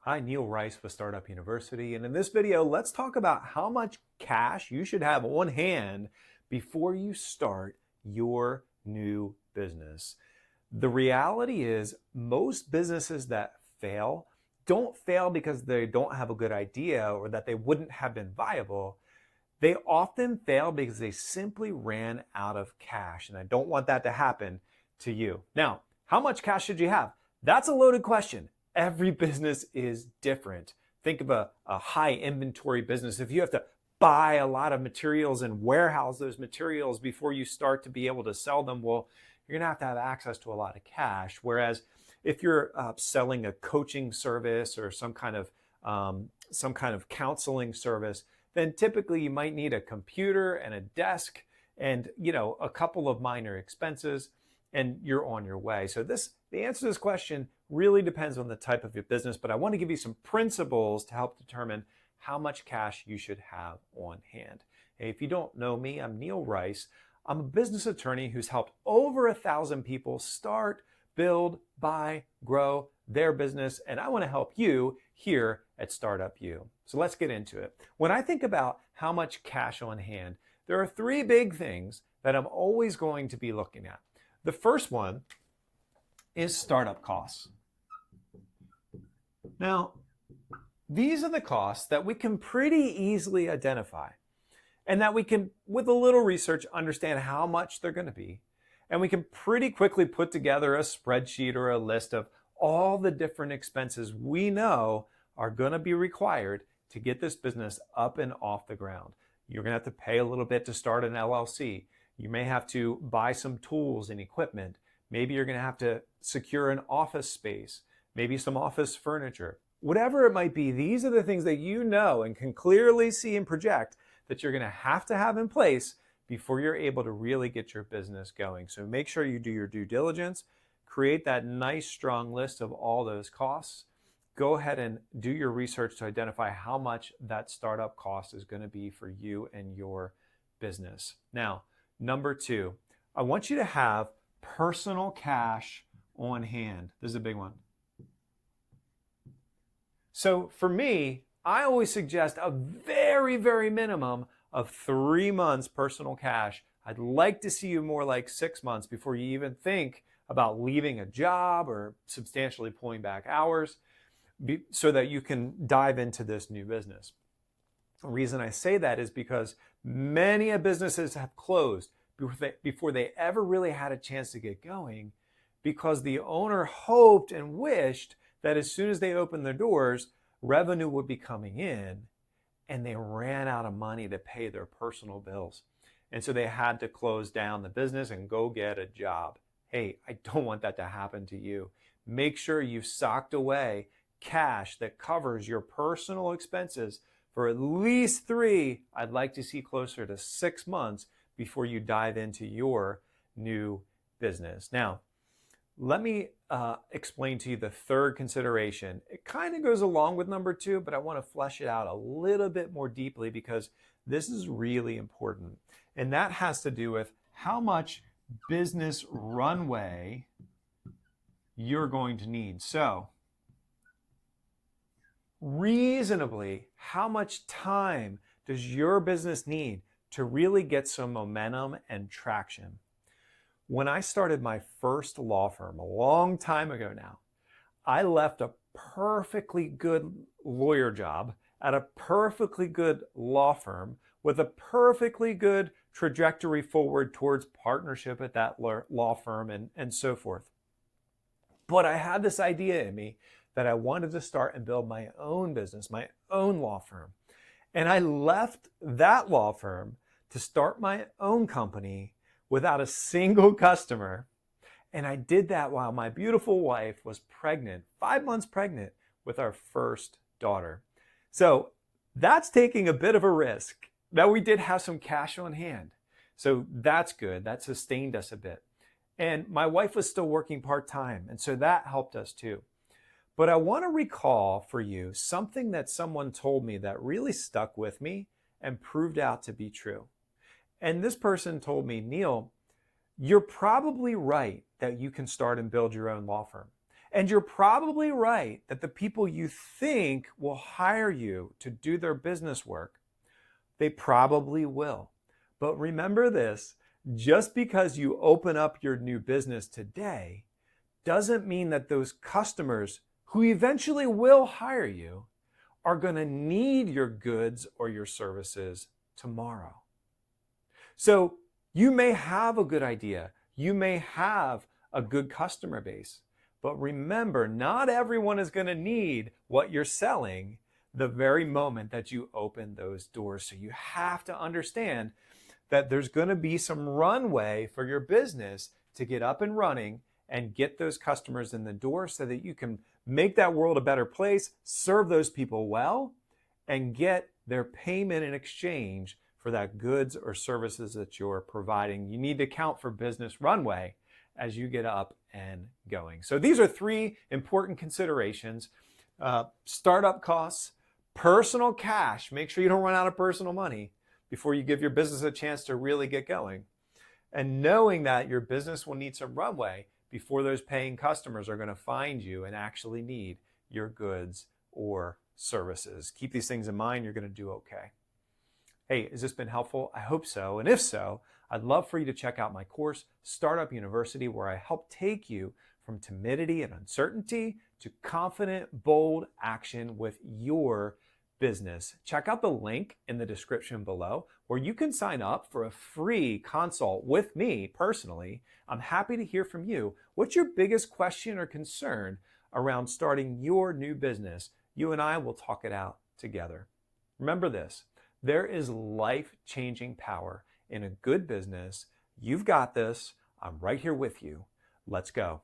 Hi, Neil Rice with Startup University, and in this video, let's talk about how much cash you should have on hand before you start your new business. The reality is most businesses that fail don't fail because they don't have a good idea or that they wouldn't have been viable. They often fail because they simply ran out of cash, and I don't want that to happen to you. Now, how much cash should you have? That's a loaded question. Every business is different. Think of a high inventory business. If you have to buy a lot of materials and warehouse those materials before you start to be able to sell them, well, you're gonna have access to a lot of cash. Whereas if you're selling a coaching service or some kind of counseling service, then typically you might need a computer and a desk and a couple of minor expenses, and you're on your way. So the answer to this question really depends on the type of your business, but I want to give you some principles to help determine how much cash you should have on hand. Hey, if you don't know me, I'm Neil Rice. I'm a business attorney who's helped over 1,000 people start, build, buy, grow their business, and I want to help you here at Startup U. So let's get into it. When I think about how much cash on hand, there are three big things that I'm always going to be looking at. The first one is startup costs. Now, these are the costs that we can pretty easily identify and that we can, with a little research, understand how much they're going to be. And we can pretty quickly put together a spreadsheet or a list of all the different expenses we know are going to be required to get this business up and off the ground. You're going to have to pay a little bit to start an LLC. You may have to buy some tools and equipment. Maybe you're going to have to secure an office space, maybe some office furniture. Whatever it might be, these are the things that you know and can clearly see and project that you're going to have in place before you're able to really get your business going. So make sure you do your due diligence, create that nice strong list of all those costs. Go ahead and do your research to identify how much that startup cost is going to be for you and your business. Now, number two, I want you to have personal cash on hand. This is a big one. So for me, I always suggest a very, very minimum of 3 months personal cash. I'd like to see you more like 6 months before you even think about leaving a job or substantially pulling back hours so that you can dive into this new business. The reason I say that is because many businesses have closed before they ever really had a chance to get going, because the owner hoped and wished that as soon as they opened their doors, revenue would be coming in, and they ran out of money to pay their personal bills. And so they had to close down the business and go get a job. Hey, I don't want that to happen to you. Make sure you've socked away cash that covers your personal expenses for at least 3, I'd like to see closer to 6 months before you dive into your new business. Now, let me explain to you the third consideration. It kind of goes along with number 2, but I want to flesh it out a little bit more deeply because this is really important. And that has to do with how much business runway you're going to need. So, reasonably, how much time does your business need to really get some momentum and traction? When I started my first law firm a long time ago now, I left a perfectly good lawyer job at a perfectly good law firm with a perfectly good trajectory forward towards partnership at that law firm and so forth. But I had this idea in me that I wanted to start and build my own business, my own law firm. And I left that law firm to start my own company without a single customer. And I did that while my beautiful wife was pregnant, 5 months pregnant, with our first daughter. So that's taking a bit of a risk. Now, we did have some cash on hand. So that's good. That sustained us a bit. And my wife was still working part-time. And so that helped us too. But I want to recall for you something that someone told me that really stuck with me and proved out to be true. And this person told me, Neil, you're probably right that you can start and build your own law firm. And you're probably right that the people you think will hire you to do their business work, they probably will. But remember this, just because you open up your new business today doesn't mean that those customers who eventually will hire you are going to need your goods or your services tomorrow. So you may have a good idea. You may have a good customer base. But remember, not everyone is going to need what you're selling the very moment that you open those doors. So you have to understand that there's going to be some runway for your business to get up and running and get those customers in the door so that you can make that world a better place, serve those people well, and get their payment in exchange for that goods or services that you're providing. You need to account for business runway as you get up and going. So these are 3 important considerations. Startup costs, personal cash, make sure you don't run out of personal money before you give your business a chance to really get going. And knowing that your business will need some runway before those paying customers are going to find you and actually need your goods or services. Keep these things in mind, you're going to do okay. Hey, has this been helpful? I hope so. And if so, I'd love for you to check out my course, Startup University, where I help take you from timidity and uncertainty to confident, bold action with your business. Check out the link in the description below where you can sign up for a free consult with me personally. I'm happy to hear from you. What's your biggest question or concern around starting your new business? You and I will talk it out together. Remember this, there is life-changing power in a good business. You've got this. I'm right here with you. Let's go.